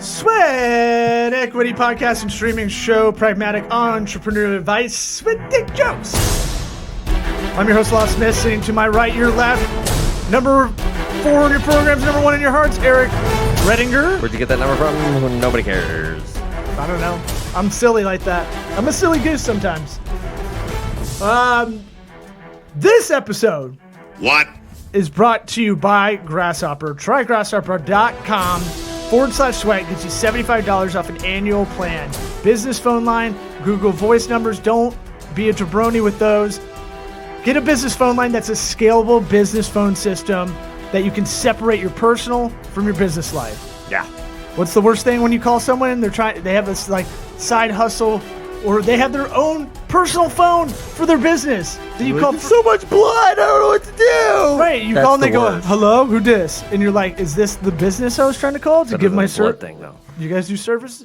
Sweat Equity Podcast and Streaming Show, pragmatic entrepreneurial advice with dick jokes. I'm your host, Lost Smith. Sitting to my right, your left, number 4 on your programs, number 1 in your hearts, Eric Redinger. Where'd you get that number from? Nobody cares. I don't know. I'm silly like that. I'm a silly goose sometimes. This episode is brought to you by Grasshopper. Try grasshopper.com/sweat. Gets you $75 off an annual plan. Business phone line, Google Voice numbers. Don't be a jabroni with those. Get a business phone line that's a scalable business phone system that you can separate your personal from your business life. Yeah. What's the worst thing when you call someone and they have this like side hustle, or they have their own personal phone for their business? Do you call so much blood? I don't know what to do. Right, you call and they go, "Hello, who dis?" And you're like, "Is this the business I was trying to call to give my service?" Thing though. You guys do services?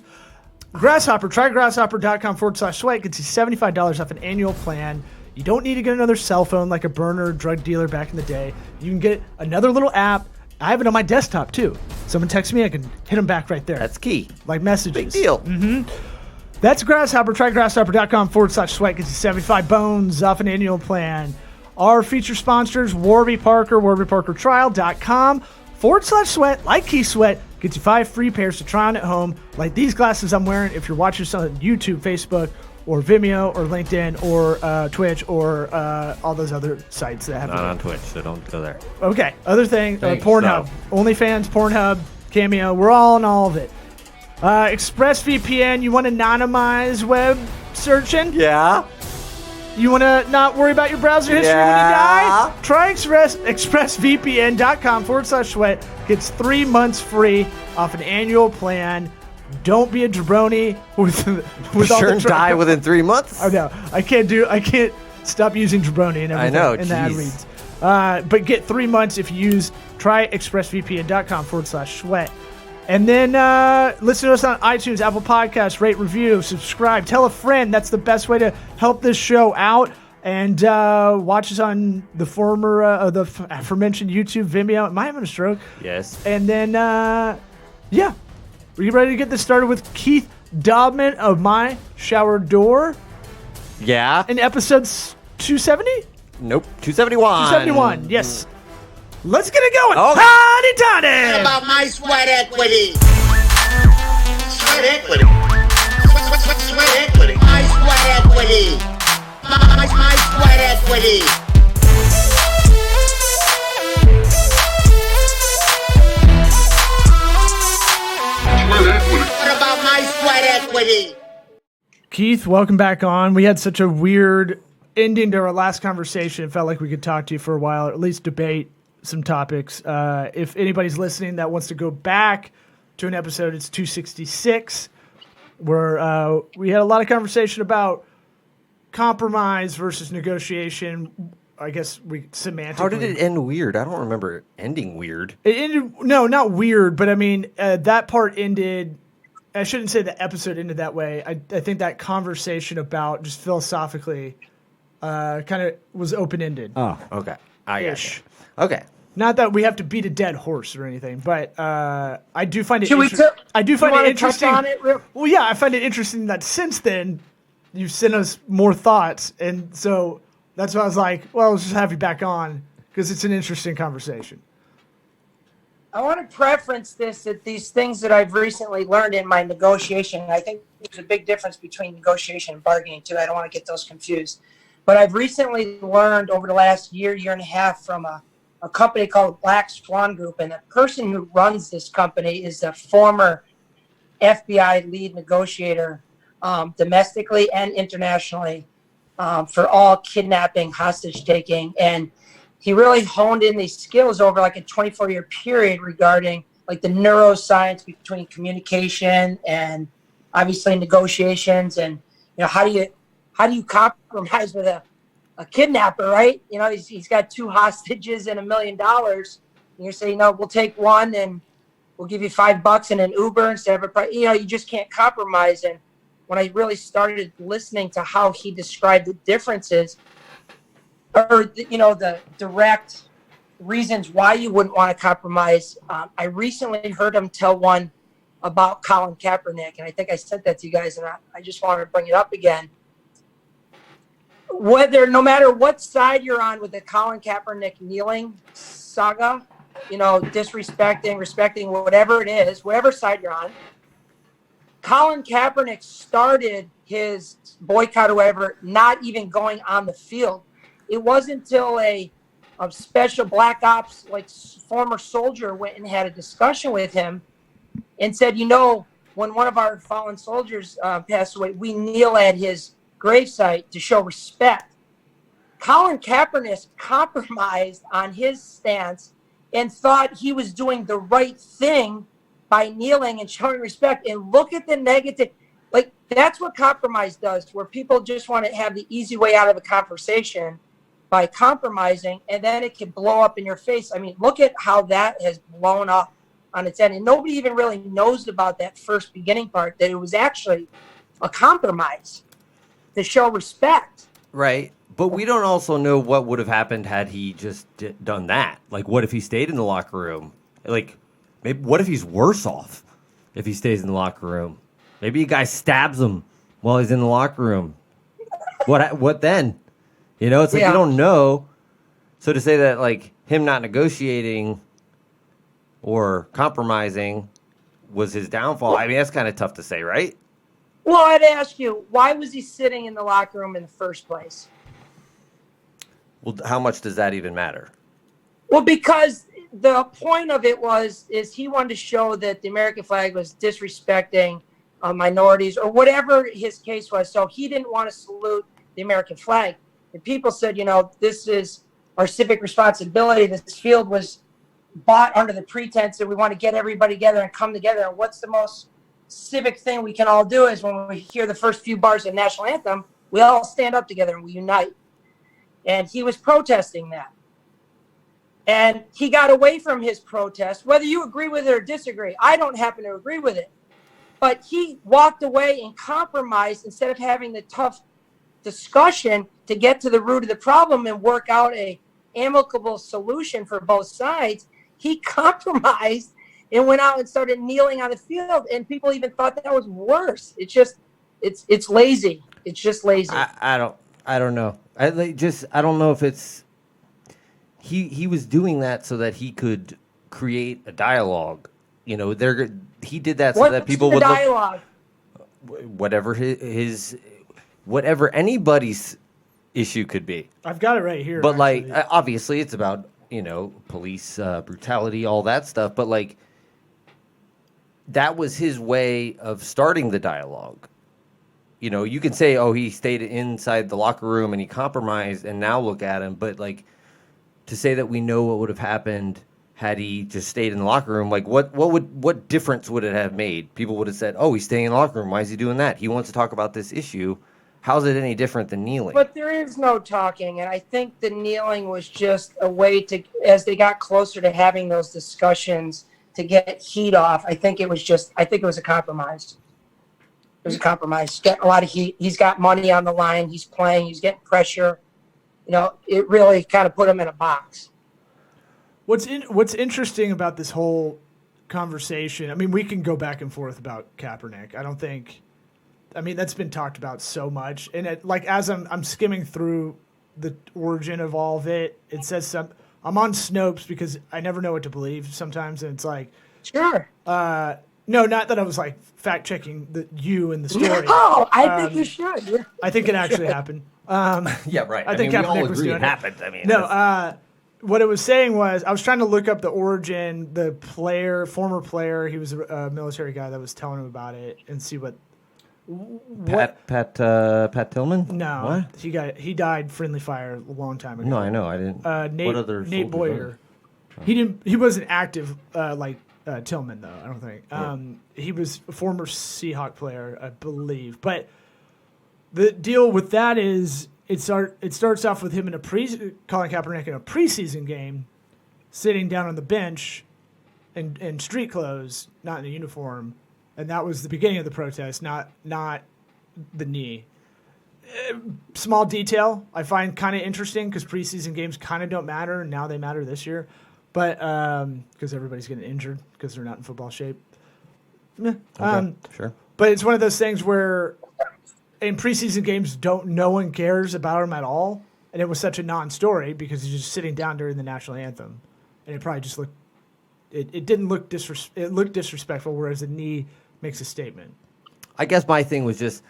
Grasshopper. Try grasshopper.com/sweat. Gets you $75 off an annual plan. You don't need to get another cell phone like a burner drug dealer back in the day. You can get another little app. I have it on my desktop too. Someone texts me, I can hit them back right there. That's key. Like messages. Big deal. Mm-hmm. That's Grasshopper. Try grasshopper.com/sweat. Gets you 75 bones off an annual plan. Our feature sponsors, Warby Parker, warbyparkertrial.com/sweat. Like Key Sweat. Gets you 5 free pairs to try on at home. Like these glasses I'm wearing if you're watching this on YouTube, Facebook, or Vimeo, or LinkedIn, or Twitch, or all those other sites that have. Not on Twitch, so don't go there. Okay. Other thing, Pornhub, OnlyFans, Pornhub, Cameo. We're all in all of it. ExpressVPN. You want to anonymize web searching? Yeah. You want to not worry about your browser history when you die? Try expressvpn.com/sweat. Gets 3 months free off an annual plan. Don't be a jabroni with all the die within 3 months. I know. I can't stop using jabroni and everything. I know. In the ad reads. But get 3 months if you use tryexpressvpn.com/sweat. And then listen to us on iTunes, Apple Podcasts, rate, review, subscribe, tell a friend. That's the best way to help this show out. And watch us on the the aforementioned YouTube, Vimeo. Am I having a stroke? Yes. And then, yeah. Are you ready to get this started with Keith Daubmann of My Shower Door? Yeah. In episode 270? Nope. 271. 271, yes. Let's get it going. Okay. Howdy, Toddy. What about my sweat equity? Sweat equity. Sweat equity. My sweat equity. My sweat equity. What about my sweat equity? Keith, welcome back on. We had such a weird ending to our last conversation. It felt like we could talk to you for a while, or at least debate some topics. If anybody's listening that wants to go back to an episode, it's 266, where we had a lot of conversation about compromise versus negotiation. I guess we semantically. How did it end weird? I don't remember it ending weird. It ended, no, not weird, but I mean, that part ended. I shouldn't say the episode ended that way. I think that conversation about just philosophically kind of was open-ended. Oh, okay. I got you. Okay. Not that we have to beat a dead horse or anything, but I do find it. I do find it interesting. On it well, yeah, I find it interesting that since then you've sent us more thoughts, and so that's why I was like, well, let's just have you back on because it's an interesting conversation. I want to preference this that these things that I've recently learned in my negotiation. I think there's a big difference between negotiation and bargaining too. I don't want to get those confused, but I've recently learned over the last year and a half from a company called Black Swan Group, and the person who runs this company is the former FBI lead negotiator domestically and internationally for all kidnapping, hostage taking, and he really honed in these skills over like a 24-year period regarding like the neuroscience between communication and obviously negotiations, and how do you compromise with a kidnapper, right? He's got 2 hostages and $1 million. And you're saying, we'll take one and we'll give you $5 and an Uber instead of a price. You just can't compromise. And when I really started listening to how he described the differences, or the direct reasons why you wouldn't want to compromise, I recently heard him tell one about Colin Kaepernick, and I think I said that to you guys, and I just wanted to bring it up again. No matter what side you're on with the Colin Kaepernick kneeling saga, disrespecting, respecting, whatever it is, whatever side you're on, Colin Kaepernick started his boycott or whatever, not even going on the field. It wasn't until a special black ops, like former soldier, went and had a discussion with him and said, when one of our fallen soldiers passed away, we kneel at his gravesite to show respect. Colin Kaepernick compromised on his stance and thought he was doing the right thing by kneeling and showing respect. And look at the negative. Like, that's what compromise does, where people just want to have the easy way out of a conversation by compromising, and then it can blow up in your face. I mean, look at how that has blown up on its end. And nobody even really knows about that first beginning part, that it was actually a compromise to show respect. Right. But we don't also know what would have happened had he just done that. Like, what if he stayed in the locker room? Like, maybe what if he's worse off if he stays in the locker room? Maybe a guy stabs him while he's in the locker room. What then? It's like you don't know. So to say that, like, him not negotiating or compromising was his downfall, I mean, that's kind of tough to say, right? Well, I'd ask you, why was he sitting in the locker room in the first place? Well, how much does that even matter? Well, because the point of it is he wanted to show that the American flag was disrespecting minorities or whatever his case was. So he didn't want to salute the American flag. And people said, this is our civic responsibility. This field was bought under the pretense that we want to get everybody together and come together. And what's the most civic thing we can all do is when we hear the first few bars of the national anthem, we all stand up together and we unite. And he was protesting that. And he got away from his protest, whether you agree with it or disagree. I don't happen to agree with it. But he walked away and compromised instead of having the tough discussion to get to the root of the problem and work out a amicable solution for both sides. He compromised and went out and started kneeling on the field, and people even thought that was worse. It's just, it's lazy. It's just lazy. I don't know. I don't know if it's he was doing that so that he could create a dialogue. He did that so that people would dialogue? Whatever whatever anybody's issue could be. I've got it right here. But obviously it's about, police brutality, all that stuff, but like that was his way of starting the dialogue. You can say, oh, he stayed inside the locker room and he compromised and now look at him, but like to say that we know what would have happened had he just stayed in the locker room, like what difference would it have made? People would have said, oh, he's staying in the locker room. Why is he doing that? He wants to talk about this issue. How's it any different than kneeling? But there is no talking, and I think the kneeling was just a way to, as they got closer to having those discussions, to get heat off. I think it was a compromise. It was a compromise. He's getting a lot of heat. He's got money on the line. He's playing. He's getting pressure. It really kind of put him in a box. What's interesting about this whole conversation, I mean, we can go back and forth about Kaepernick. That's been talked about so much. And as I'm skimming through the origin of all of it, it says I'm on Snopes because I never know what to believe sometimes. And it's like, sure. No, not that I was like fact checking you and the story. Oh, I think you should. Yeah. I think it actually happened. Yeah, right. I think we Kaepernick all was agree doing it happened. I mean, no. What it was saying was I was trying to look up the origin. The former player, he was a military guy that was telling him about it and see what. Pat Tillman? No, what? he died friendly fire a long time ago. No, I know. I didn't. Nate Boyer. He wasn't active like Tillman though. I don't think. He was a former Seahawk player, I believe. But the deal with that is it starts off with him Colin Kaepernick in a preseason game, sitting down on the bench, in street clothes, not in a uniform. And that was the beginning of the protest, not the knee. Small detail I find kind of interesting because preseason games kind of don't matter, and now they matter this year. But because everybody's getting injured because they're not in football shape. Sure. But it's one of those things where in preseason games, no one cares about him at all. And it was such a non-story because he's just sitting down during the national anthem. And it probably just looked – it didn't look it looked disrespectful, whereas the knee makes a statement. I guess my thing was just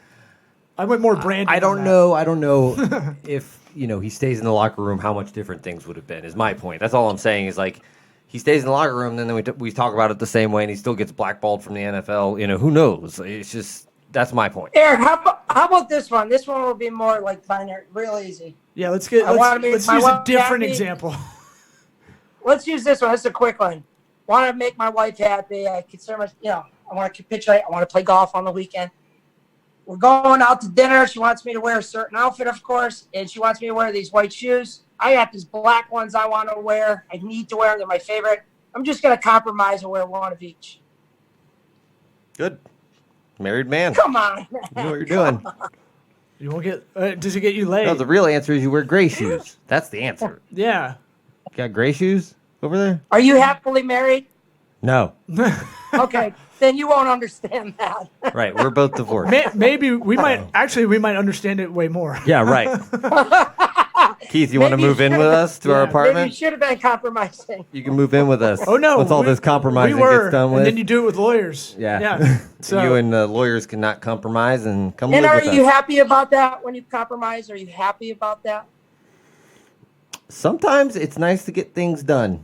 I went more branded. I don't know if, he stays in the locker room, how much different things would have been is my point. That's all I'm saying is like he stays in the locker room, and then we talk about it the same way, and he still gets blackballed from the NFL. Who knows? It's just that's my point. Eric, how about this one? This one will be more like binary, real easy. Yeah, let's use a different example. Let's use this one. This is a quick one. Want to make my wife happy. I consider myself, I want to capitulate. I want to play golf on the weekend. We're going out to dinner. She wants me to wear a certain outfit, of course, and she wants me to wear these white shoes. I got these black ones I want to wear. I need to wear them. They're my favorite. I'm just going to compromise and wear one of each. Good. Married man. Come on. You know what you're doing. You won't get. Does it get you laid? No, the real answer is you wear gray shoes. That's the answer. Yeah. Got gray shoes over there? Are you happily married? No. Okay, then you won't understand that. Right. We're both divorced. Maybe we might understand it way more. Yeah, right. Keith, you want to move in with us to our Maybe apartment? you should have been compromising. You can move in with us. Oh no! Once all this compromising gets done with. And then you do it with lawyers. Yeah. Yeah. So you and lawyers cannot compromise and come And live are with you us. happy about that when you compromise? Are you happy about that? Sometimes it's nice to get things done.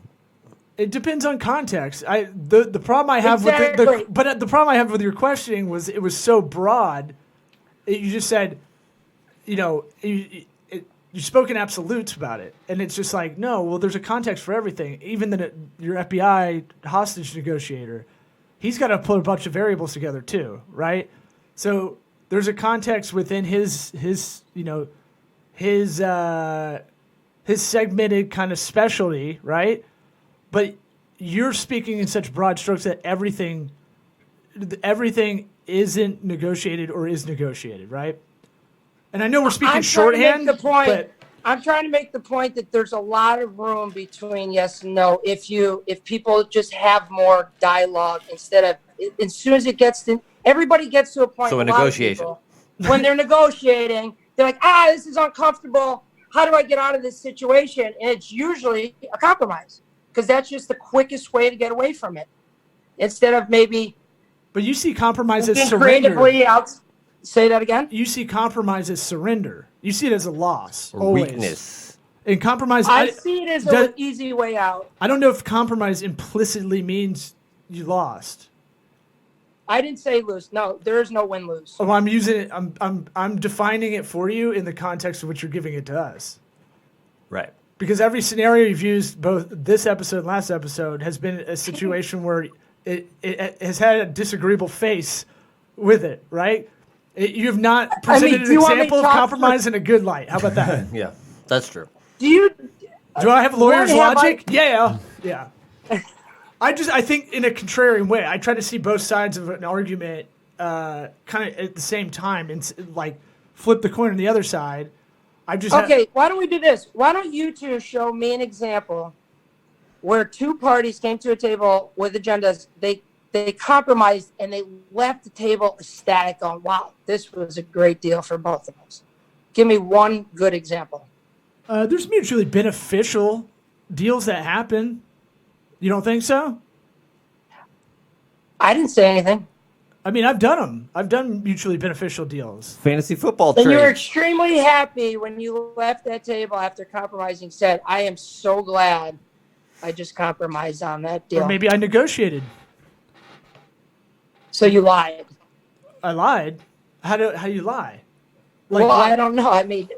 it depends on context. The problem I have Exactly. with the problem I have with your questioning was it was so broad. You just said, you spoke in absolutes about it, and it's just like, no, well, there's a context for everything. Even your FBI hostage negotiator, he's got to put a bunch of variables together too, right? So there's a context within his segmented kind of specialty, right? But you're speaking in such broad strokes that everything isn't negotiated or is negotiated, right? And I know we're speaking shorthand. I'm trying to make the point that there's a lot of room between yes and no. If people just have more dialogue instead of as soon as it gets to everybody gets to a point. So a negotiation. People, when they're negotiating, they're like, this is uncomfortable. How do I get out of this situation? And it's usually a compromise because that's just the quickest way to get away from it. Instead of maybe. But you see compromise as surrender. Creatively out. Say that again. You see compromise as surrender. You see it as a loss or always. Weakness. And compromise. I see it as an easy way out. I don't know if compromise implicitly means you lost. I didn't say lose. No, there is no win-lose. Oh, I'm using it. I'm defining it for you in the context of which you're giving it to us. Right. Because every scenario you've used, both this episode and last episode, has been a situation where it has had a disagreeable face with it, right? You have not presented an example of compromise in a good light. How about that? Yeah, that's true. Do I have lawyer's logic? Yeah. I think in a contrarian way. I try to see both sides of an argument kind of at the same time and like flip the coin on the other side. Why don't we do this? Why don't you two show me an example where two parties came to a table with agendas, they compromised and they left the table ecstatic on, wow, this was a great deal for both of us. Give me one good example. There's mutually beneficial deals that happen. You don't think so? I didn't say anything. I mean, I've done them. I've done mutually beneficial deals. Fantasy football And you were trade. extremely happy when you left that table after compromising, said, I am so glad I just compromised on that deal. Or maybe I negotiated. So you lied. I lied? How do you lie? I don't know. I mean,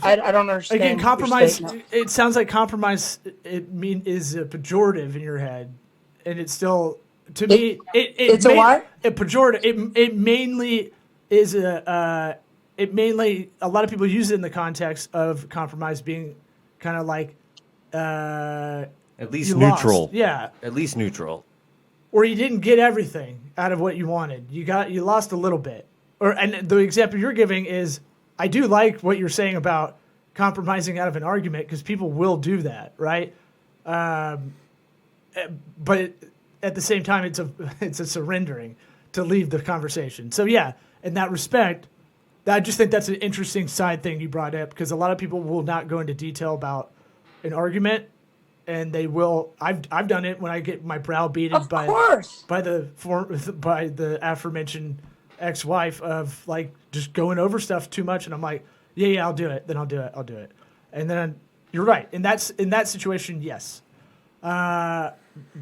I don't understand. Again, compromise. It sounds like compromise. Is a pejorative in your head, and it's still me. It's a what? A pejorative. It mainly is a. It mainly a lot of people use it in the context of compromise being kind of like. At least you neutral. Lost. Yeah. At least neutral. Or you didn't get everything out of what you wanted. You lost a little bit. And the example you're giving is, I do like what you're saying about compromising out of an argument because people will do that, right? But at the same time, it's a surrendering to leave the conversation. So yeah, in that respect, I just think that's an interesting side thing you brought up, because a lot of people will not go into detail about an argument, and they will. I've done it when I get my brow beaten Of course. by the aforementioned ex-wife of like just going over stuff too much, and I'm like, yeah, I'll do it. Then I'll do it, and then you're right. And that's in that situation, yes.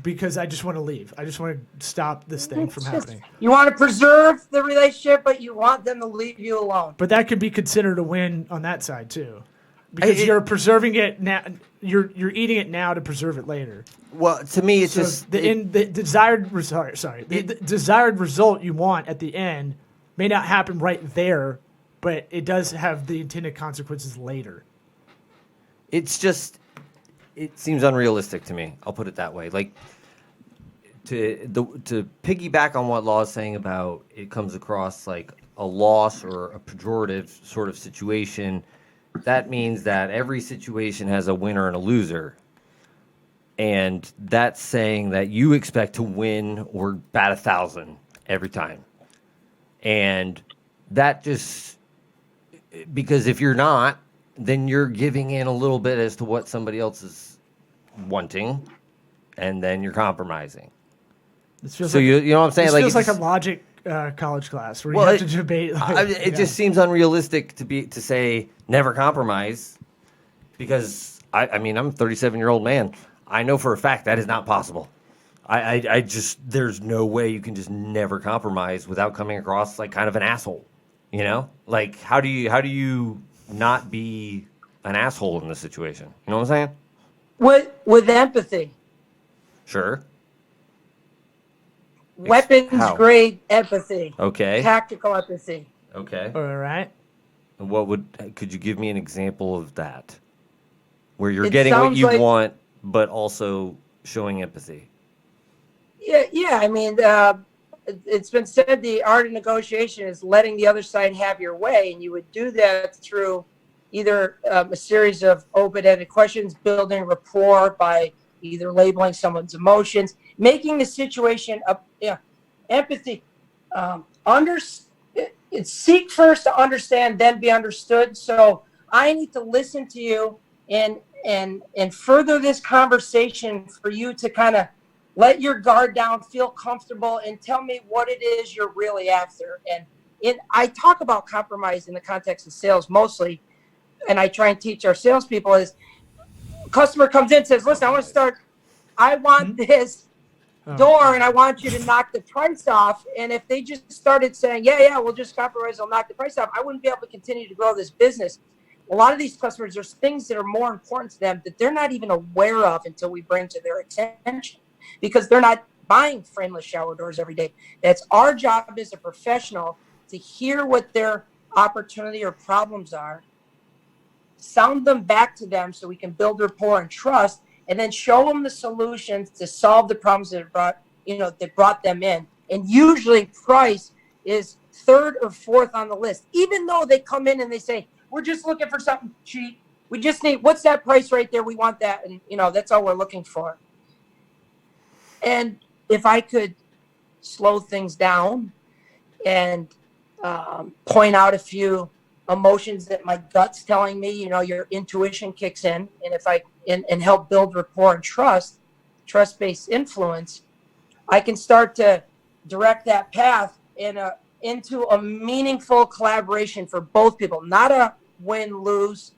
Because I just want to leave. I just want to stop this thing from happening. You want to preserve the relationship, but you want them to leave you alone. But that could be considered a win on that side too, because you're preserving it now. You're eating it now to preserve it later. Well, to me, it's So just the desired the desired result you want at the end may not happen right there, but it does have the intended consequences later. it's just it seems unrealistic to me. I'll put it that way. Like to piggyback on what Law is saying about it comes across like a loss or a pejorative sort of situation. That means that every situation has a winner and a loser. And that's saying that you expect to win or bat 1,000 every time. And that just, because if you're not, then you're giving in a little bit as to what somebody else is wanting, and then you're compromising. So like, you know what I'm saying? It Like feels like a logic college class where you have to debate. Like, it just seems unrealistic to say never compromise, because I mean I'm a 37-year-old man. I know for a fact that is not possible. I just there's no way you can just never compromise without coming across like kind of an asshole. You know, like how do you not be an asshole in this situation? You know what I'm saying? With empathy. Sure. Weapons grade empathy. Okay. Tactical empathy. Okay. All right. And could you give me an example of that? Where you're It getting what sounds you like- want, but also showing empathy. Yeah. I mean, it's been said the art of negotiation is letting the other side have your way, and you would do that through either a series of open-ended questions, building rapport by either labeling someone's emotions, making the situation empathy. It's seek first to understand, then be understood. So I need to listen to you and further this conversation for you to kind of let your guard down, feel comfortable, and tell me what it is you're really after. And I talk about compromise in the context of sales mostly, and I try and teach our salespeople is customer comes in and says, listen, I want this door and I want you to knock the price off. And if they just started saying, yeah, we'll just compromise, I'll knock the price off, I wouldn't be able to continue to grow this business. A lot of these customers, there's things that are more important to them that they're not even aware of until we bring to their attention, because they're not buying frameless shower doors every day. That's our job as a professional, to hear what their opportunity or problems are, sound them back to them so we can build rapport and trust, and then show them the solutions to solve the problems that brought them in. And usually price is third or fourth on the list, even though they come in and they say, we're just looking for something cheap. We just need, what's that price right there? We want that. And, that's all we're looking for. And if I could slow things down and point out a few emotions that my gut's telling me, your intuition kicks in, and if I and help build rapport and trust-based influence, I can start to direct that path into a meaningful collaboration for both people, not a win-lose.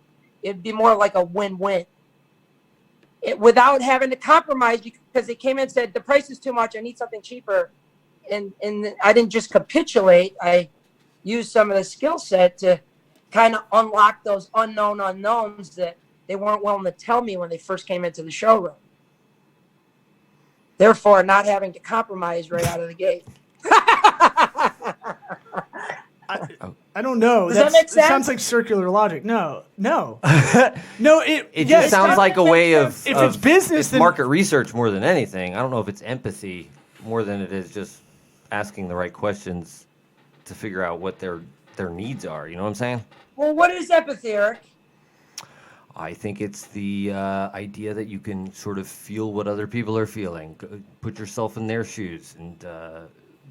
It'd be more like a win-win. Without having to compromise, because they came in and said, the price is too much, I need something cheaper. And I didn't just capitulate. I used some of the skill set to kind of unlock those unknown unknowns that they weren't willing to tell me when they first came into the showroom. Therefore, not having to compromise right out of the gate. I don't know. Does that make It sense? sounds like circular logic. No. No, It just sounds like a way of If it's business, it's then market research more than anything. I don't know if it's empathy more than it is just asking the right questions to figure out what their needs are. You know what I'm saying? Well, what is empathy, Eric? I think it's the idea that you can sort of feel what other people are feeling, put yourself in their shoes, and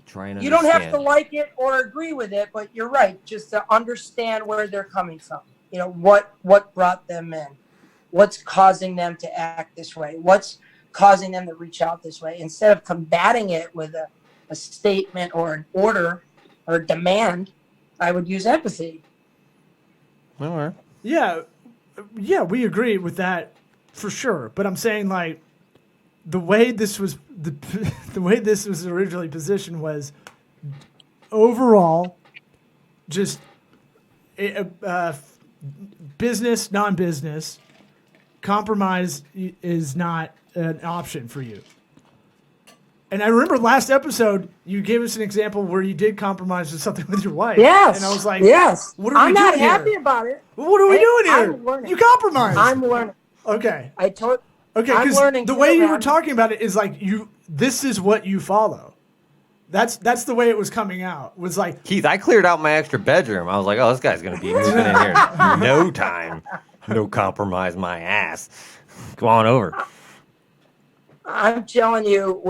try and You don't understand. have to like it or agree with it, but you're right. Just to understand where they're coming from. You know, what brought them in, what's causing them to act this way, what's causing them to reach out this way. Instead of combating it with a statement or an order or demand, I would use empathy. All right. Yeah, we agree with that for sure. But I'm saying like the way this was the way this was originally positioned was overall just business, non-business. Compromise is not an option for you. And I remember last episode you gave us an example where you did compromise with something with your wife. Yes. And I was like, yes. What are we I'm not doing here? happy about it. Well, what are we doing here? I'm learning. You compromised. I'm learning. Okay. Okay, Okay, I'm because learning the too, way you man. were talking about it is like this is what you follow. That's the way it was coming out. Was like, Keith, I cleared out my extra bedroom. I was like, oh, this guy's going to be moving in here in no time. No compromise my ass. Come on over. I'm telling you,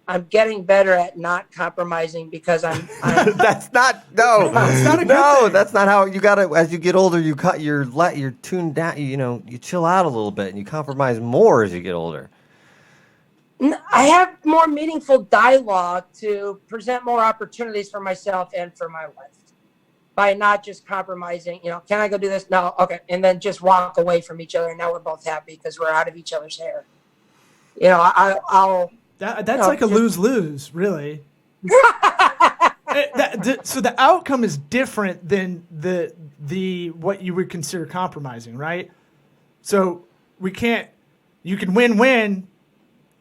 I'm getting better at not compromising because I'm That's not no. That's not a good no, thing. that's not how you got to. As you get older, you cut you're tuned down. You chill out a little bit and you compromise more as you get older. I have more meaningful dialogue to present more opportunities for myself and for my wife by not just compromising. Can I go do this? No, okay, and then just walk away from each other. And now we're both happy because we're out of each other's hair. I'll. that's like a lose-lose, really. So the outcome is different than the what you would consider compromising, right? So you can win-win,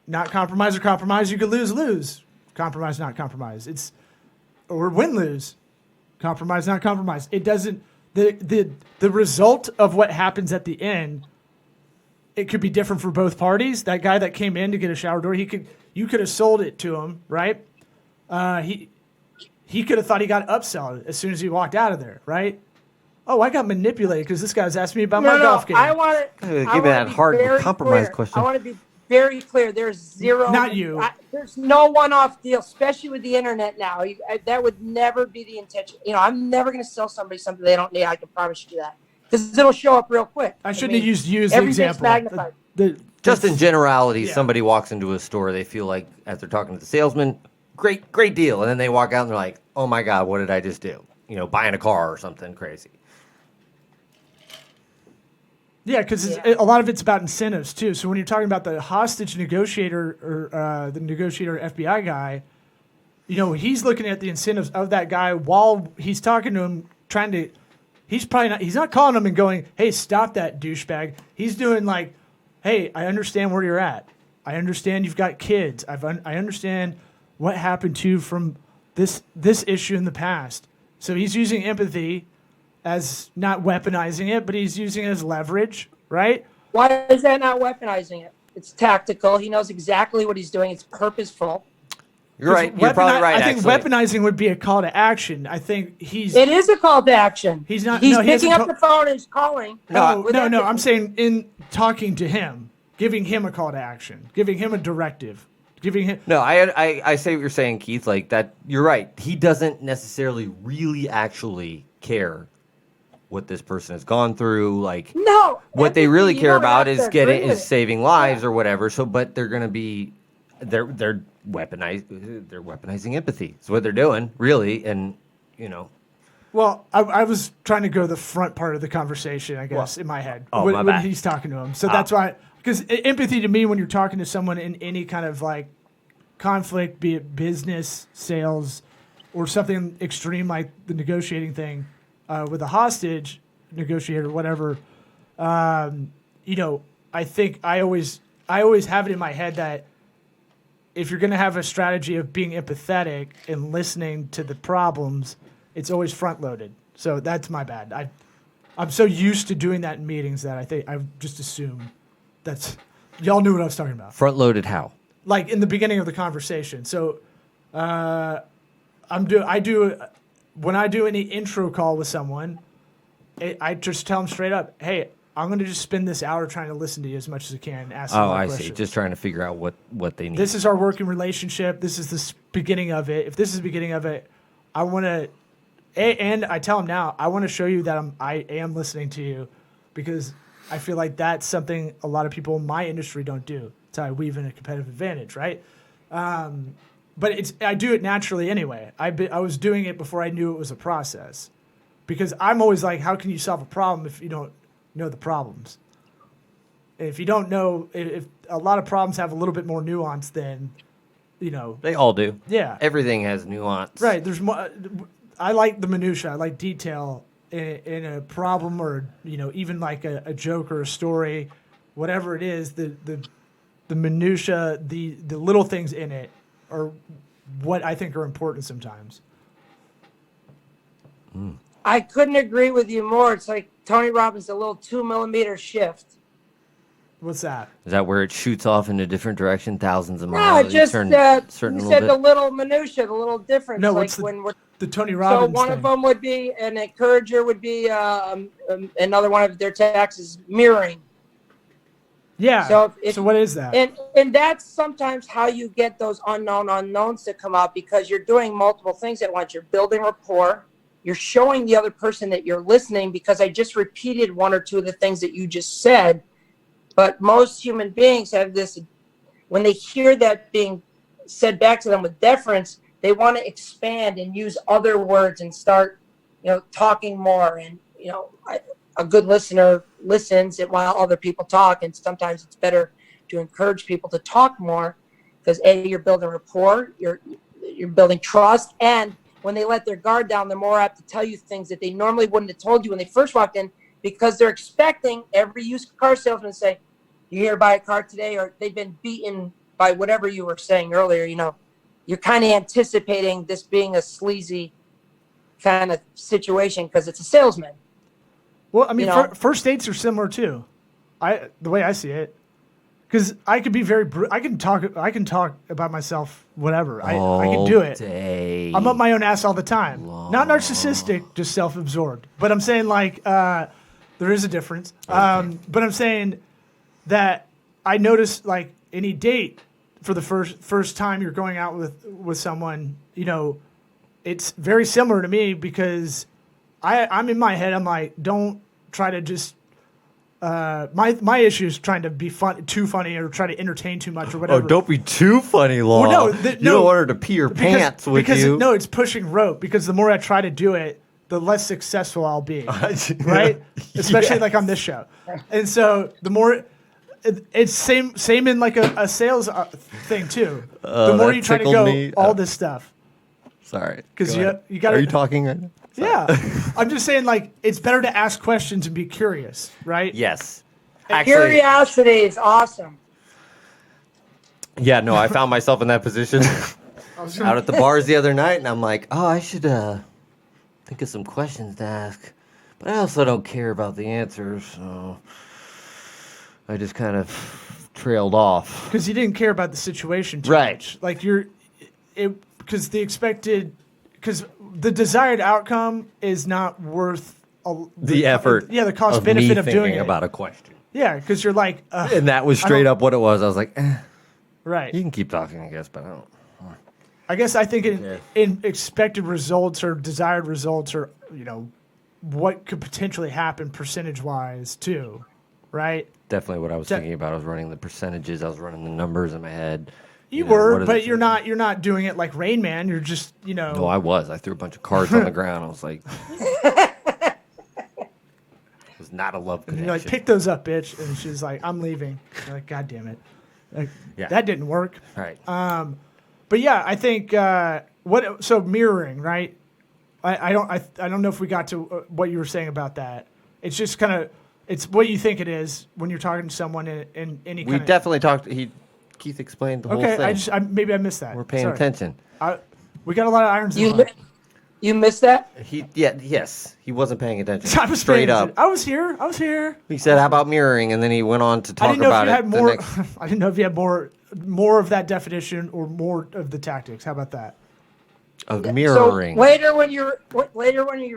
not compromise or compromise. You could lose-lose, compromise, not compromise. Or win-lose, compromise, not compromise. It doesn't, the result of what happens at the end, it could be different for both parties. That guy that came in to get a shower door, you could have sold it to him, right? He could have thought he got upsell as soon as he walked out of there, right? Oh, I got manipulated because this guy's asking me about my golf game. I want to Give me that hard compromise question. I want to be very clear. There's zero. Not you. There's no one-off deal, especially with the internet now. That would never be the intention. I'm never going to sell somebody something they don't need. I can promise you that because it'll show up real quick. I shouldn't have used you as the everything's example. magnified. Just in generality, Yeah. somebody walks into a store, they feel like as they're talking to the salesman, great deal, and then they walk out and they're like, oh my god, what did I just do? Buying a car or something crazy. Yeah, because a lot of it's about incentives too. So when you're talking about the hostage negotiator or the negotiator FBI guy, he's looking at the incentives of that guy while he's talking to him, he's not calling him and going, hey, stop that douchebag. He's doing like, hey, I understand where you're at. I understand you've got kids. I understand what happened to you from this issue in the past. So he's using empathy as not weaponizing it, but he's using it as leverage, right? Why is that not weaponizing it? It's tactical. He knows exactly what he's doing. It's purposeful. You're right. You're probably right. I think actually. weaponizing would be a call to action. I think It is a call to action. He's not. He's no, he picking hasn't up the phone and he's calling. No, with no. empathy. I'm saying in talking to him, giving him a call to action, giving him a directive, giving him. No, I say what you're saying, Keith. Like that, you're right. He doesn't necessarily really actually care what this person has gone through. Like, No. what they really care about is saving lives Yeah. or whatever. So, but they're going to be, they're weaponizing empathy. It's what they're doing, really, and Well, I was trying to go to the front part of the conversation, I guess, in my head my when bad. he's talking to him. So that's why, because empathy to me, when you're talking to someone in any kind of like conflict, be it business, sales, or something extreme like the negotiating thing with a hostage negotiator, whatever. I think I always have it in my head that if you're going to have a strategy of being empathetic and listening to the problems, it's always front loaded. So that's my bad. I'm so used to doing that in meetings that I just assume that's y'all knew what I was talking about. front loaded how? Like in the beginning of the conversation. So when I do any intro call with someone, I just tell them straight up, hey, I'm going to just spend this hour trying to listen to you as much as I can. And ask Oh, more I questions. see. Just trying to figure out what they need. This is our working relationship. This is the beginning of it. If this is the beginning of it, I want to, and I tell them now, I want to show you that I am listening to you, because I feel like that's something a lot of people in my industry don't do. That's how I weave in a competitive advantage, right? But I do it naturally anyway. I was doing it before I knew it was a process, because I'm always like, how can you solve a problem if you don't know the problems? And if you don't know, if a lot of problems have a little bit more nuance than, They all do. Yeah. Everything has nuance. Right. There's more. I like the minutia. I like detail in a problem, or even like a joke or a story, whatever it is. The minutia, the little things in it, are what I think are important sometimes. I couldn't agree with you more. It's like Tony Robbins, a little 2mm shift. What's that? Is that where it shoots off in a different direction, thousands of No, miles? just certain you little said bit? the little minutia, the little difference. No, like what's when we're the Tony so Robbins one thing? of them would be an encourager, would be another one of their tactics is mirroring. Yeah. So what is that? And that's sometimes how you get those unknown unknowns to come out, because you're doing multiple things at once. You're building rapport. You're showing the other person that you're listening, because I just repeated one or two of the things that you just said. But most human beings have this, when they hear that being said back to them with deference, they want to expand and use other words and start, talking more. And, a good listener listens while other people talk. And sometimes it's better to encourage people to talk more, because you're building rapport, you're building trust. And when they let their guard down, they're more apt to tell you things that they normally wouldn't have told you when they first walked in, because they're expecting every used car salesman to say, "You here to buy a car today?" Or they've been beaten by whatever you were saying earlier. You're kind of anticipating this being a sleazy kind of situation because it's a salesman. Well, I mean, first dates are similar too. The way I see it, because I could be very. I can talk about myself, whatever. I can do it. Day. I'm up my own ass all the time. Not narcissistic, just self-absorbed. But I'm saying there is a difference. Okay. But I'm saying that I notice any date for the first time you're going out with someone, it's very similar to me, because I'm in my head. I'm like, don't try to just. My issue is trying to be too funny, or try to entertain too much, or whatever. Oh, don't be too funny, Law. Well, no, you don't want her to pee her pants with you. No, it's pushing rope, because the more I try to do it, the less successful I'll be, right? Especially like on this show. And so the more it's same in like a sales thing too. The more you try to go all this stuff. Sorry, because you got to. Are you talking right now? Sorry. Yeah, I'm just saying it's better to ask questions and be curious, right? Yes. Curiosity is awesome. Yeah, no, I found myself in that position out at the bars the other night, and I'm like, oh, I should think of some questions to ask, but I also don't care about the answers, so I just kind of trailed off. Because you didn't care about the situation too much. Like because the desired outcome is not worth the effort. The cost benefit of doing it. About a question. Yeah, because you're like, and that was straight up what it was. I was like, right. You can keep talking, I guess, but I don't. I guess I think in expected results or desired results, or what could potentially happen percentage-wise too, right? Definitely what I was thinking about. I was running the percentages. I was running the numbers in my head. You were, but you're not doing it like Rain Man. You're just No, I was. I threw a bunch of cards on the ground. I was like, it was not a love connection. And you're like, pick those up, bitch. And she's like, I'm leaving. You're like, God damn it. That didn't work. Right. But yeah, I think so mirroring, right? I don't know if we got to what you were saying about that. It's just kind of it's what you think it is when you're talking to someone in any. We definitely talked. Keith explained the whole thing. Okay, maybe I missed that. We're paying attention. We got a lot of irons in the fire. You missed that? Yes, he wasn't paying attention. I was straight up. I was here. He said, "How about mirroring?" And then he went on to talk about it. I didn't know if you had more of that definition or more of the tactics. How about that? of So mirroring. later when you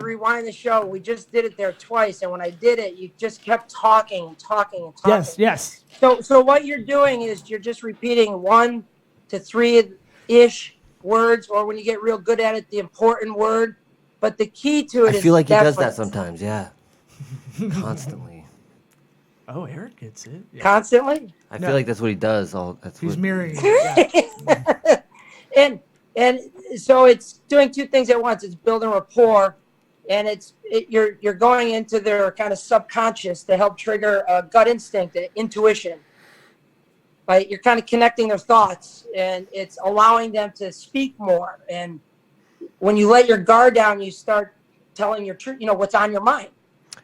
rewind the show, we just did it there twice, and when I did it, you just kept talking and talking and talking. Yes. So what you're doing is you're just repeating 1 to 3 ish words, or when you get real good at it, the important word. But the key to I it is feel like he does that deference. sometimes. Yeah, constantly. Oh, Eric gets it. Yeah. Constantly. I No. feel like that's what he does. That's He's what, mirroring it. Yeah. and so it's doing 2 things at once. It's building rapport, and you're going into their kind of subconscious to help trigger a gut instinct, intuition. Right? You're kind of connecting their thoughts, and it's allowing them to speak more. And when you let your guard down, you start telling your truth. What's on your mind.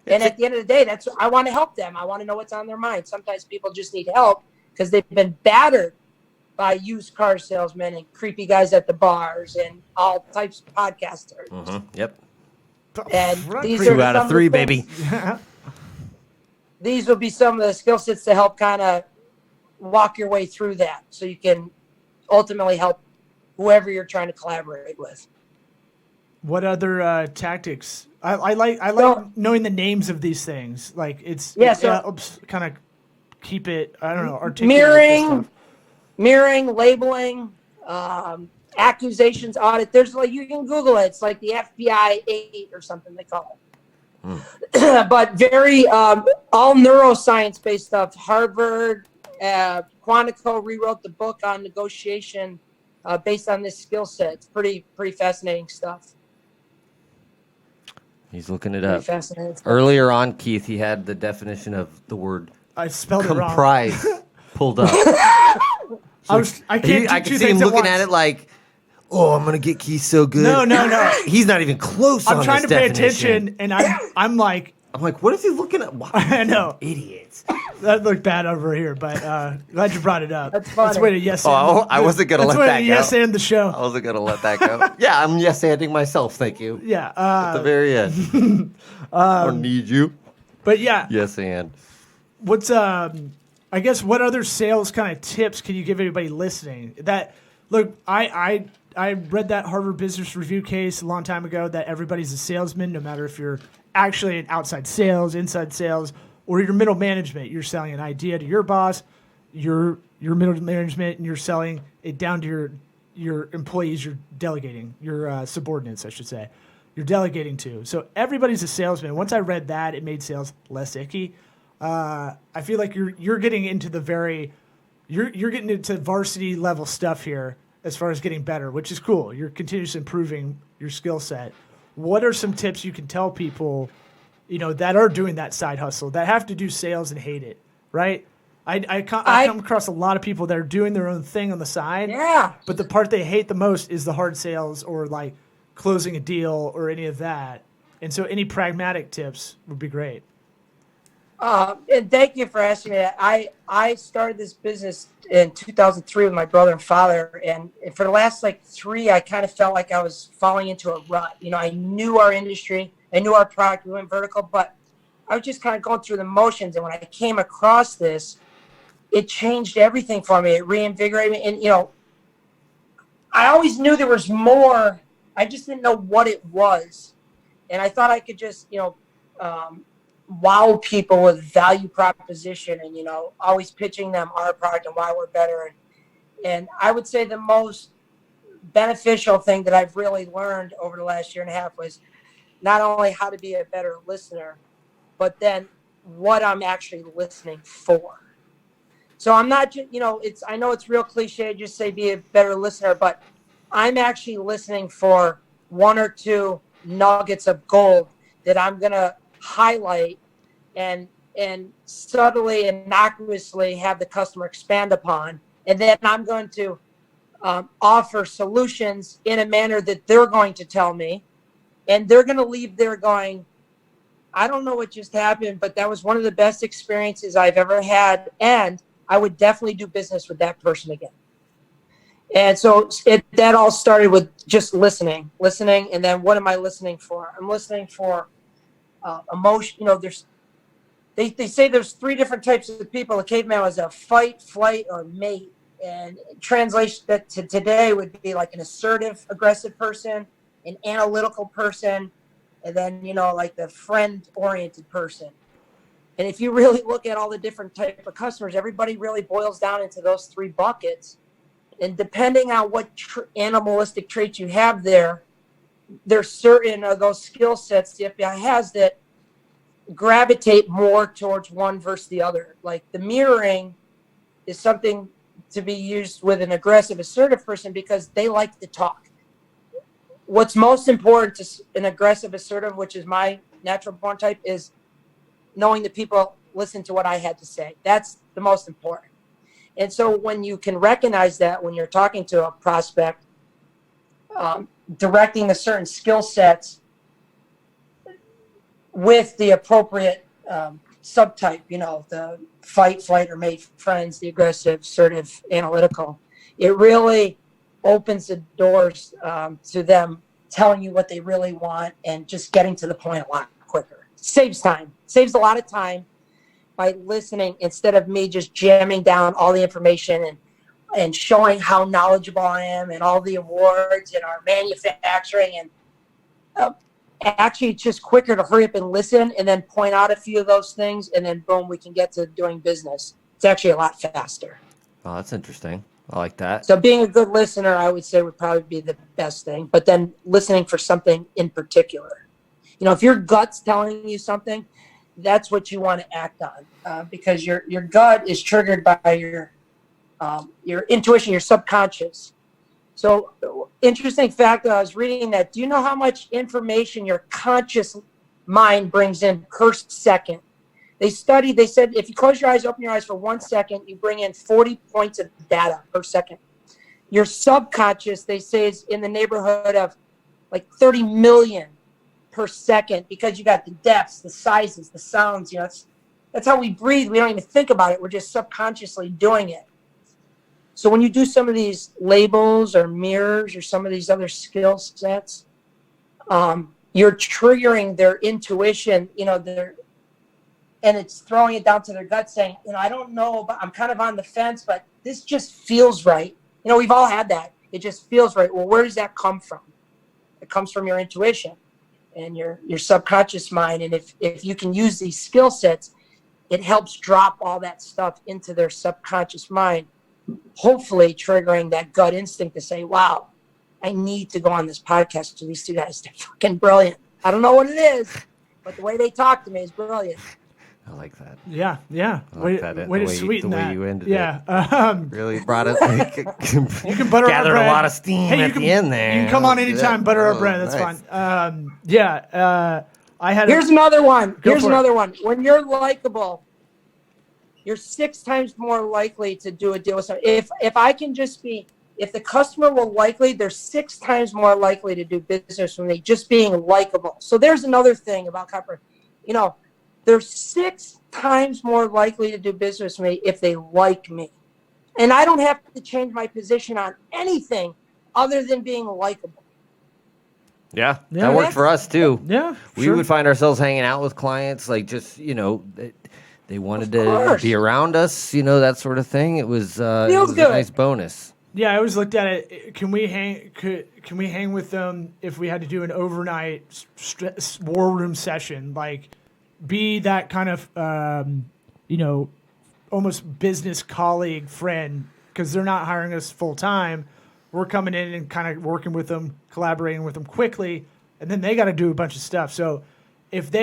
And at the end of the day, I want to help them. I want to know what's on their mind. Sometimes people just need help because they've been battered by used car salesmen and creepy guys at the bars and all types of podcasters. Mm-hmm. Yep. And these are 2 out of 3, baby. These will be some of the skill sets to help kind of walk your way through that, so you can ultimately help whoever you're trying to collaborate with. What other tactics? I like knowing the names of these things. Like it's kind of keep it. I don't know. Articulate mirroring, labeling, accusations, audit. There's you can Google it. It's like the FBI 8 or something they call it. But very all neuroscience based stuff. Harvard, Quantico rewrote the book on negotiation based on this skill set. It's pretty fascinating stuff. He's looking it up. Earlier on, Keith, he had the definition of the word I spelled comprise it wrong. pulled up. I can see him looking at it like, oh, I'm gonna get Keith so good. No. He's not even close. I'm trying to pay attention, and I'm like, what is he looking at? Wow, I know, idiots. That looked bad over here, but glad you brought it up. That's funny. That's way to yes. I wasn't gonna let that go. Yes, and the show. I wasn't gonna let that go. Yeah, I'm yes-anding myself. Thank you. Yeah. At the very end. I don't need you. But yeah. Yes, and. What's I guess what other sales kind of tips can you give anybody listening? That look, I read that Harvard Business Review case a long time ago that everybody's a salesman, no matter if you're actually in outside sales, inside sales, or your middle management. You're selling an idea to your boss, your middle management, and you're selling it down to your employees. You're delegating your subordinates, I should say. You're delegating to. So everybody's a salesman. Once I read that, it made sales less icky. I feel like you're getting into you're getting into varsity level stuff here as far as getting better, which is cool. You're continuously improving your skill set. What are some tips you can tell people, that are doing that side hustle, that have to do sales and hate it, right? I come across a lot of people that are doing their own thing on the side. Yeah. But the part they hate the most is the hard sales or like closing a deal or any of that. And so any pragmatic tips would be great. And thank you for asking me that. I started this business in 2003 with my brother and father, and for the last 3, I kind of felt like I was falling into a rut. I knew our industry, I knew our product, we went vertical, but I was just kind of going through the motions. And when I came across this, it changed everything for me. It reinvigorated me, and I always knew there was more. I just didn't know what it was, and I thought I could just wow people with value proposition and always pitching them our product and why we're better. And I would say the most beneficial thing that I've really learned over the last year and a half was not only how to be a better listener, but then what I'm actually listening for. So I'm not just, I know it's real cliche to just say be a better listener, but I'm actually listening for 1 or 2 nuggets of gold that I'm going to highlight and subtly, innocuously have the customer expand upon. And then I'm going to offer solutions in a manner that they're going to tell me. And they're going to leave there going, I don't know what just happened, but that was one of the best experiences I've ever had. And I would definitely do business with that person again. And so that all started with just listening. And then what am I listening for? I'm listening for emotion. They say there's 3 different types of people. The caveman was a fight, flight, or mate. And translation that to today would be like an assertive, aggressive person, an analytical person, and then, like the friend-oriented person. And if you really look at all the different type of customers, everybody really boils down into those three buckets. And depending on what animalistic traits you have there's certain of those skill sets the FBI has that gravitate more towards one versus the other. Like the mirroring is something to be used with an aggressive, assertive person because they like to talk. What's most important to an aggressive, assertive, which is my natural born type, is knowing that people listen to what I had to say. That's the most important. And so when you can recognize that when you're talking to a prospect, directing the certain skill sets with the appropriate subtype, the fight, flight, or mate friends, the aggressive, assertive, analytical, it really opens the doors to them telling you what they really want and just getting to the point a lot quicker. Saves time, saves a lot of time by listening instead of me just jamming down all the information and showing how knowledgeable I am and all the awards and our manufacturing and actually it's just quicker to hurry up and listen and then point out a few of those things and then boom, we can get to doing business. It's actually a lot faster. Oh, that's interesting. I like that. So being a good listener, I would say would probably be the best thing, but then listening for something in particular. If your gut's telling you something, that's what you want to act on because your gut is triggered by your intuition, your subconscious. So interesting fact, I was reading that. Do you know how much information your conscious mind brings in per second? They said if you close your eyes, open your eyes for 1 second, you bring in 40 points of data per second. Your subconscious, they say, is in the neighborhood of like 30 million per second because you got the depths, the sizes, the sounds. That's how we breathe. We don't even think about it. We're just subconsciously doing it. So when you do some of these labels or mirrors or some of these other skill sets, you're triggering their intuition, and it's throwing it down to their gut saying, I don't know, but I'm kind of on the fence, but this just feels right. We've all had that. It just feels right. Well, where does that come from? It comes from your intuition and your subconscious mind. And if you can use these skill sets, it helps drop all that stuff into their subconscious mind, hopefully triggering that gut instinct to say, wow, I need to go on this podcast with these two guys. They're fucking brilliant. I don't know what it is, but the way they talk to me is brilliant. I like that. Yeah. I like that. Way to sweeten the that. way you ended it. Really brought it. You can butter gathered our bread. a lot of steam at the end there. You can come on anytime, butter our bread. That's nice. fine. I had. Here's another one. Here's another one. When you're likable, you're 6 times more likely to do a deal with someone. If the customer will likely, they're 6 times more likely to do business with me just being likable. So there's another thing about copper. They're 6 times more likely to do business with me if they like me. And I don't have to change my position on anything other than being likable. Yeah, that worked for us too. Yeah, we would find ourselves hanging out with clients, like just they wanted to be around us, that sort of thing. It was a nice bonus. Yeah, I always looked at it. Can we hang with them if we had to do an overnight war room session? Like, be that kind of almost business colleague friend because they're not hiring us full time. We're coming in and kind of working with them, collaborating with them quickly, and then they got to do a bunch of stuff. So if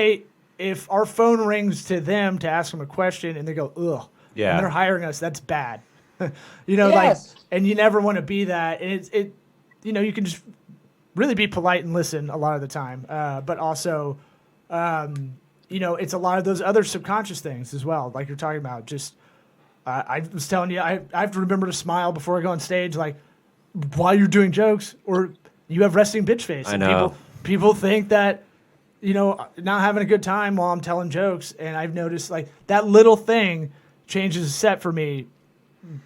our phone rings to them to ask them a question and they go, ugh, and they're hiring us, that's bad. Yes. And you never want to be that. And you can just really be polite and listen a lot of the time. But also, it's a lot of those other subconscious things as well, like you're talking about. Just, I was telling you, I have to remember to smile before I go on stage, like while you're doing jokes, or you have resting bitch face. I know. People think that, not having a good time while I'm telling jokes. And I've noticed like that little thing changes the set for me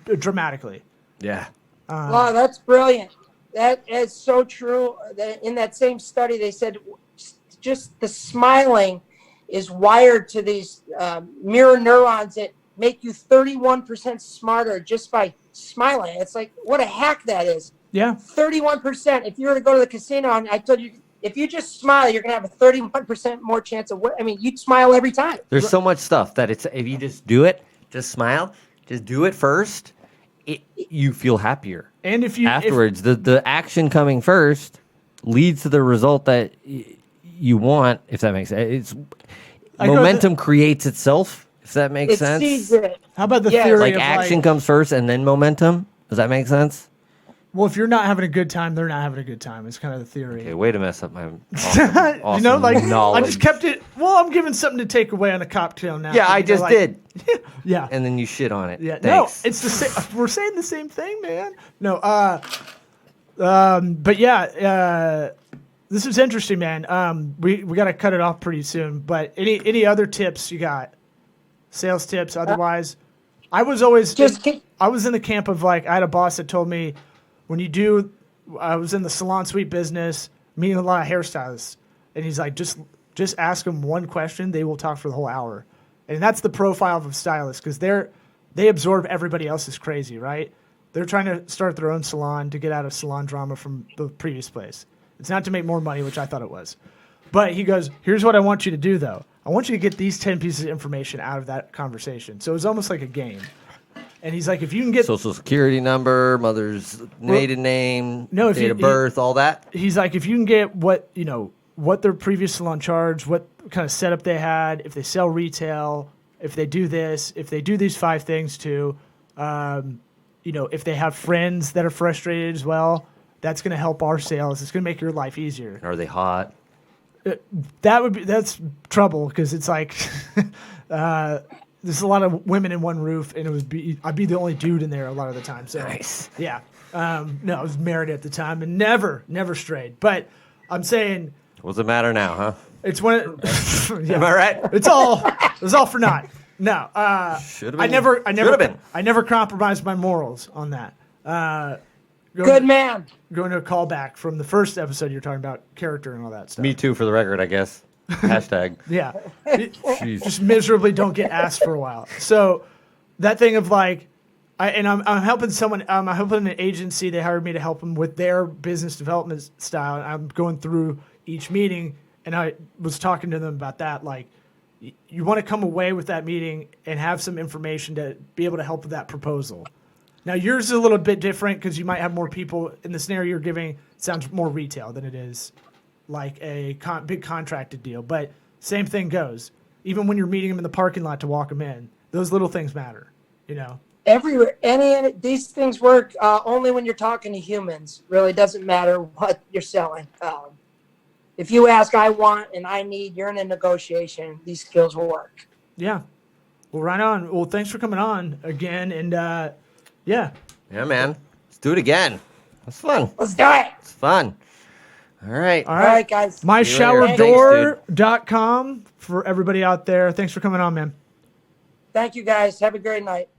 dramatically. Yeah. Wow, that's brilliant. That is so true. In that same study, they said just the smiling is wired to these mirror neurons that make you 31% smarter just by smiling. It's like, what a hack that is. Yeah. 31%. If you were to go to the casino, and I told you, if you just smile, you're going to have a 31% more chance of I mean, you'd smile every time. There's so much stuff that if you just do it, just smile, just do it first, you feel happier. And if you afterwards, the action coming first leads to the result that you want. If that makes sense, momentum creates itself. If that makes sense. Sees it. How about the theory like of action comes first and then momentum? Does that make sense? Well, if you're not having a good time, they're not having a good time. It's kind of the theory. Okay, way to mess up my awesome you know, like knowledge. I just kept it. Well, I'm giving something to take away on a cocktail now. Yeah, I just did. Yeah, and then you shit on it. Yeah, Thanks. no, it's the same. We're saying the same thing, man. No, but yeah, this is interesting, man. We got to cut it off pretty soon. But any other tips you got? Sales tips, otherwise. I was always I was in the camp of like I had a boss that told me I was in the salon suite business, meeting a lot of hairstylists, and he's like, just ask them one question, they will talk for the whole hour, and that's the profile of a stylist because they absorb everybody else's crazy, right? They're trying to start their own salon to get out of salon drama from the previous place. It's not to make more money, which I thought it was, but he goes, here's what I want you to do though. I want you to get these 10 pieces of information out of that conversation. So it was almost like a game. And he's like, if you can get social security number, mother's maiden name, date of birth, all that. He's like, if you can get what their previous salon charged, what kind of setup they had, if they sell retail, if they do this, if they do these 5 things too, if they have friends that are frustrated as well, that's going to help our sales. It's going to make your life easier. Are they hot? That's trouble because it's like there's a lot of women in one roof, and I'd be the only dude in there a lot of the time. So nice. Yeah. No, I was married at the time and never strayed. But I'm saying, what's the matter now, huh? It's when Am I right? It's all for naught. No. Should have been. I never compromised my morals on that. Good man. Going to a callback from the first episode, you're talking about character and all that stuff. Me too, for the record, I guess. Hashtag. Yeah. Just miserably don't get asked for a while. So that thing of like, I'm helping someone. I'm helping an agency. They hired me to help them with their business development style. And I'm going through each meeting, and I was talking to them about that. Like, you want to come away with that meeting and have some information to be able to help with that proposal. Now, yours is a little bit different because you might have more people. In the scenario you're giving, it sounds more retail than it is like a big contracted deal. But same thing goes. Even when you're meeting them in the parking lot to walk them in, those little things matter, Everywhere. These things work only when you're talking to humans. Really doesn't matter what you're selling. If you ask, I want and I need, you're in a negotiation. These skills will work. Yeah. Well, right on. Well, thanks for coming on again. And, yeah. Yeah, man. Let's do it again. That's fun. Let's do it. It's fun. All right, guys. MyShowerDoor.com for everybody out there. Thanks for coming on, man. Thank you, guys. Have a great night.